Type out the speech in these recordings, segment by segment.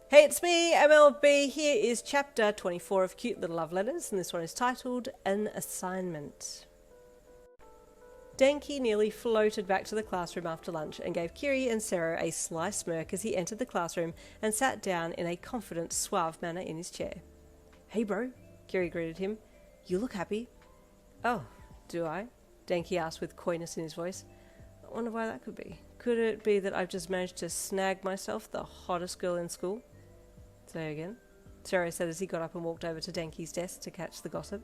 Hey, it's me, MLB. Here is chapter 24 of Cute Little Love Letters, and this one is titled An Assignment. Denki nearly floated back to the classroom after lunch and gave Kiri and Sero a sly smirk as he entered the classroom and sat down in a confident, suave manner in his chair. Hey bro, Kiri greeted him. You look happy. Oh, do I? Denki asked with coyness in his voice. I wonder why that could be. Could it be that I've just managed to snag myself the hottest girl in school? Say again, Sero said as he got up and walked over to Denki's desk to catch the gossip.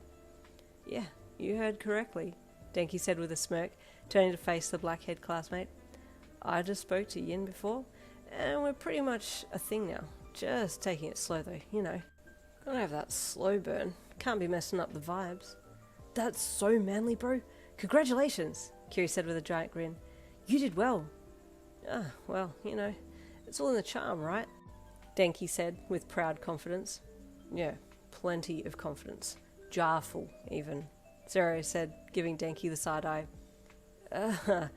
Yeah, you heard correctly, Denki said with a smirk, turning to face the black-haired classmate. I just spoke to Yin before, and we're pretty much a thing now. Just taking it slow though, you know. Gotta have that slow burn. Can't be messing up the vibes. That's so manly, bro. Congratulations, Kiri said with a giant grin. You did well. Ah, well, you know, it's all in the charm, right? Denki said with proud confidence. Yeah, plenty of confidence. Jarful, even, Sero said, giving Denki the side eye. I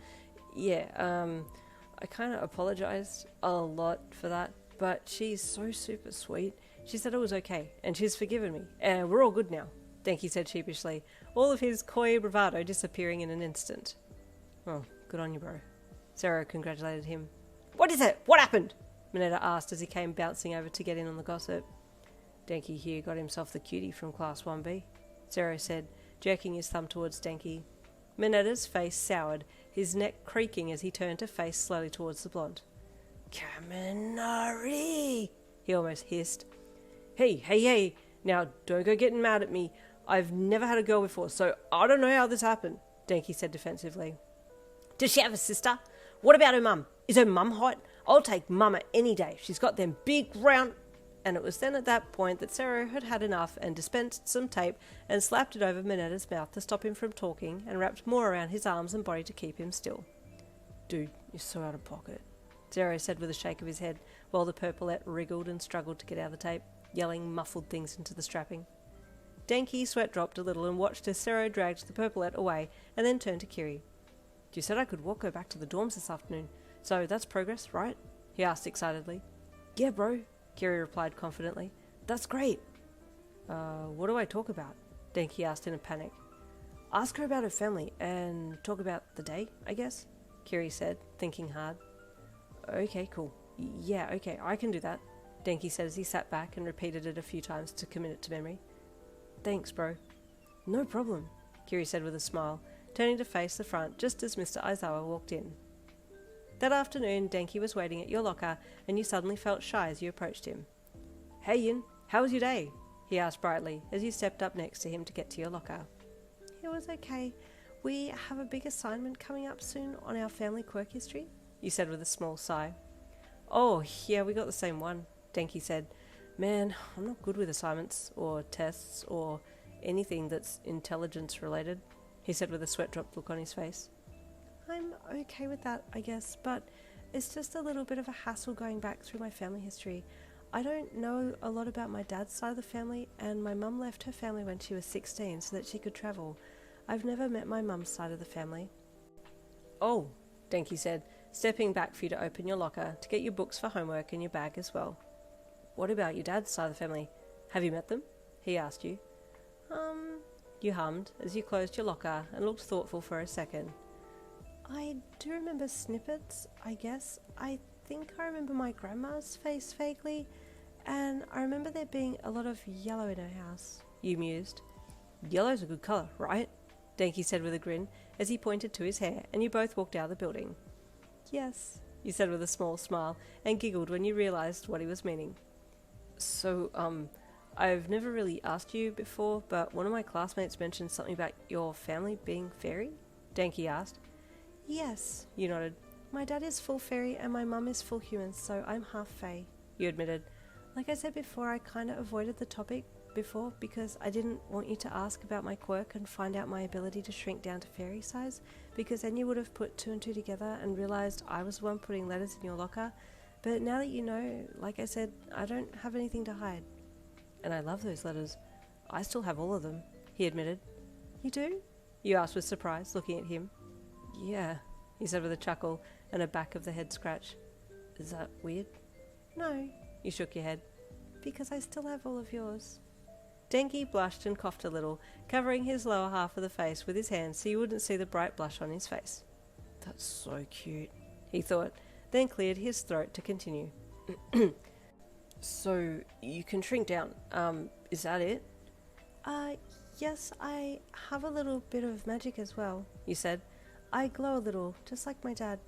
kind of apologized a lot for that, but she's so super sweet. She said it was okay, and she's forgiven me, and we're all good now, Denki said sheepishly, all of his coy bravado disappearing in an instant. Oh, good on you, bro. Sero congratulated him. What is it? What happened? Mineta asked as he came bouncing over to get in on the gossip. Denki here got himself the cutie from Class 1B, Sero said, jerking his thumb towards Denki. Mineta's face soured, his neck creaking as he turned to face slowly towards the blonde. Kaminari! He almost hissed. Hey, now don't go getting mad at me. I've never had a girl before, so I don't know how this happened, Denki said defensively. Does she have a sister? What about her mum? Is her mum hot? I'll take Mama any day. She's got them big round... And it was then at that point that Sero had had enough and dispensed some tape and slapped it over Mineta's mouth to stop him from talking and wrapped more around his arms and body to keep him still. Dude, you're so out of pocket, Sero said with a shake of his head while the purpleette wriggled and struggled to get out of the tape, yelling muffled things into the strapping. Denki's sweat dropped a little and watched as Sero dragged the purpleette away and then turned to Kiri. You said I could walk her back to the dorms this afternoon, so that's progress, right? He asked excitedly. Yeah, bro, Kiri replied confidently. That's great. What do I talk about? Denki asked in a panic. Ask her about her family and talk about the day, I guess, Kiri said, thinking hard. Okay, cool. Yeah, okay, I can do that, Denki said as he sat back and repeated it a few times to commit it to memory. Thanks, bro. No problem, Kiri said with a smile, turning to face the front just as Mr. Aizawa walked in. That afternoon, Denki was waiting at your locker, and you suddenly felt shy as you approached him. Hey Yin, how was your day? He asked brightly as you stepped up next to him to get to your locker. It was okay. We have a big assignment coming up soon on our family quirk history, you said with a small sigh. Oh, yeah, we got the same one, Denki said. Man, I'm not good with assignments, or tests, or anything that's intelligence related, he said with a sweat-dropped look on his face. I'm okay with that, I guess, but it's just a little bit of a hassle going back through my family history. I don't know a lot about my dad's side of the family, and my mum left her family when she was 16 so that she could travel. I've never met my mum's side of the family. Oh, Denki said, stepping back for you to open your locker to get your books for homework in your bag as well. What about your dad's side of the family? Have you met them? He asked you. You hummed as you closed your locker and looked thoughtful for a second. I do remember snippets, I guess. I think I remember my grandma's face vaguely, and I remember there being a lot of yellow in her house, you mused. Yellow's a good colour, right? Denki said with a grin as he pointed to his hair, and you both walked out of the building. Yes, you said with a small smile, and giggled when you realised what he was meaning. So, I've never really asked you before, but one of my classmates mentioned something about your family being Faerie? Denki asked. Yes, you nodded. My dad is full fairy and my mum is full human, so I'm half fae, you admitted. Like I said before, I kind of avoided the topic before because I didn't want you to ask about my quirk and find out my ability to shrink down to fairy size, because then you would have put two and two together and realised I was the one putting letters in your locker. But now that you know, like I said, I don't have anything to hide. And I love those letters. I still have all of them, he admitted. You do? You asked with surprise, looking at him. Yeah, he said with a chuckle and a back of the head scratch. Is that weird? No, You shook your head. Because I still have all of yours. Denki blushed and coughed a little, covering his lower half of the face with his hands so you wouldn't see the bright blush on his face. That's so cute, he thought, then cleared his throat to continue. So, you can shrink down. Is that it? Yes, I have a little bit of magic as well, you said. I glow a little, just like my dad.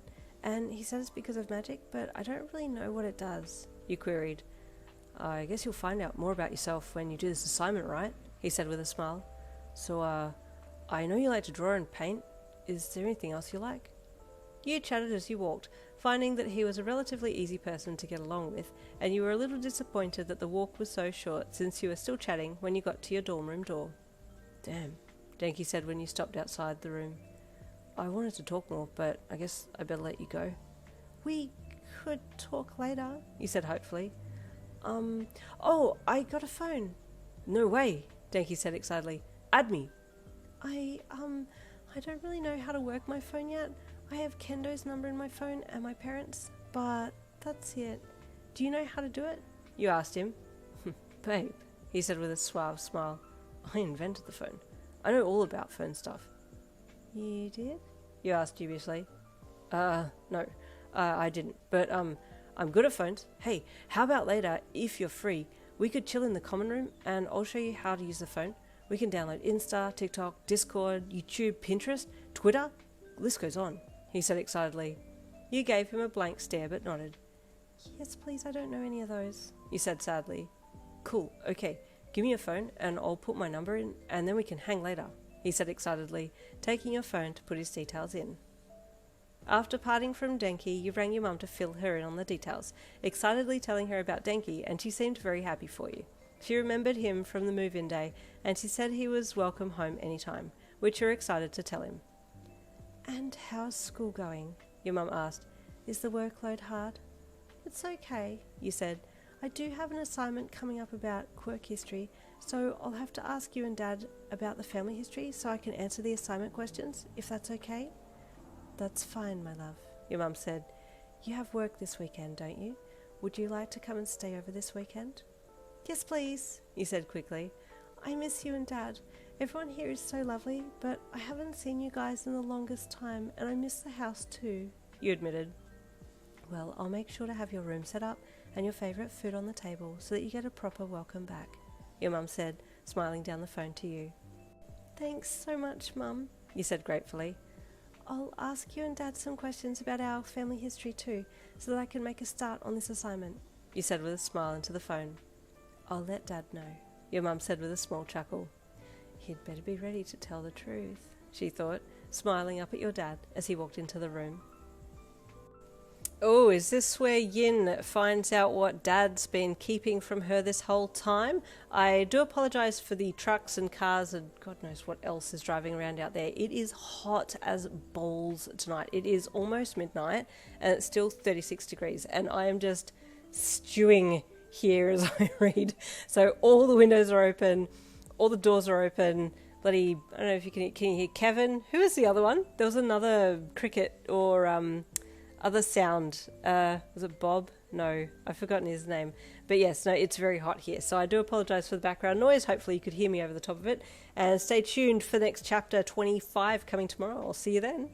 And he said it's because of magic, but I don't really know what it does, you queried. I guess you'll find out more about yourself when you do this assignment, right? He said with a smile. So, I know you like to draw and paint. Is there anything else you like? You chatted as you walked, finding that he was a relatively easy person to get along with, and you were a little disappointed that the walk was so short since you were still chatting when you got to your dorm room door. Damn, Denki said when you stopped outside the room. I wanted to talk more, but I guess I better let you go. We could talk later, you said hopefully. Oh, I got a phone. No way, Denki said excitedly. Add me. I don't really know how to work my phone yet. I have Kendo's number in my phone and my parents', but that's it. Do you know how to do it? You asked him. Babe, he said with a suave smile. I invented the phone. I know all about phone stuff. You did? You asked dubiously. No, I didn't. But, I'm good at phones. Hey, how about later, if you're free, we could chill in the common room and I'll show you how to use the phone. We can download Insta, TikTok, Discord, YouTube, Pinterest, Twitter. The list goes on, he said excitedly. You gave him a blank stare but nodded. Yes, please, I don't know any of those, you said sadly. Cool, okay. Give me your phone and I'll put my number in and then we can hang later, he said excitedly, taking your phone to put his details in. After parting from Denki, you rang your mum to fill her in on the details, excitedly telling her about Denki, and she seemed very happy for you. She remembered him from the move-in day, and she said he was welcome home any time, which you're excited to tell him. And how's school going? Your mum asked. Is the workload hard? It's okay, you said. I do have an assignment coming up about quirk history, so I'll have to ask you and Dad about the family history so I can answer the assignment questions, if that's okay. That's fine, my love, your mum said. You have work this weekend, don't you? Would you like to come and stay over this weekend? Yes, please, you said quickly. I miss you and Dad. Everyone here is so lovely, but I haven't seen you guys in the longest time, and I miss the house too, you admitted. Well, I'll make sure to have your room set up and your favourite food on the table so that you get a proper welcome back, your mum said, smiling down the phone to you. Thanks so much, Mum, you said gratefully. I'll ask you and Dad some questions about our family history too, so that I can make a start on this assignment, you said with a smile into the phone. I'll let Dad know, your mum said with a small chuckle. He'd better be ready to tell the truth, she thought, smiling up at your dad as he walked into the room. Oh, is this where Yin finds out what Dad's been keeping from her this whole time? I do apologise for the trucks and cars and God knows what else is driving around out there. It is hot as balls tonight. It is almost midnight and it's still 36 degrees and I am just stewing here as I read. So all the windows are open, all the doors are open. Bloody, I don't know if can you hear Kevin? Who is the other one? There was another cricket or other sound. Was it Bob? No, I've forgotten his name. But yes, no, it's very hot here. So I do apologise for the background noise. Hopefully you could hear me over the top of it. And stay tuned for the next chapter 25 coming tomorrow. I'll see you then.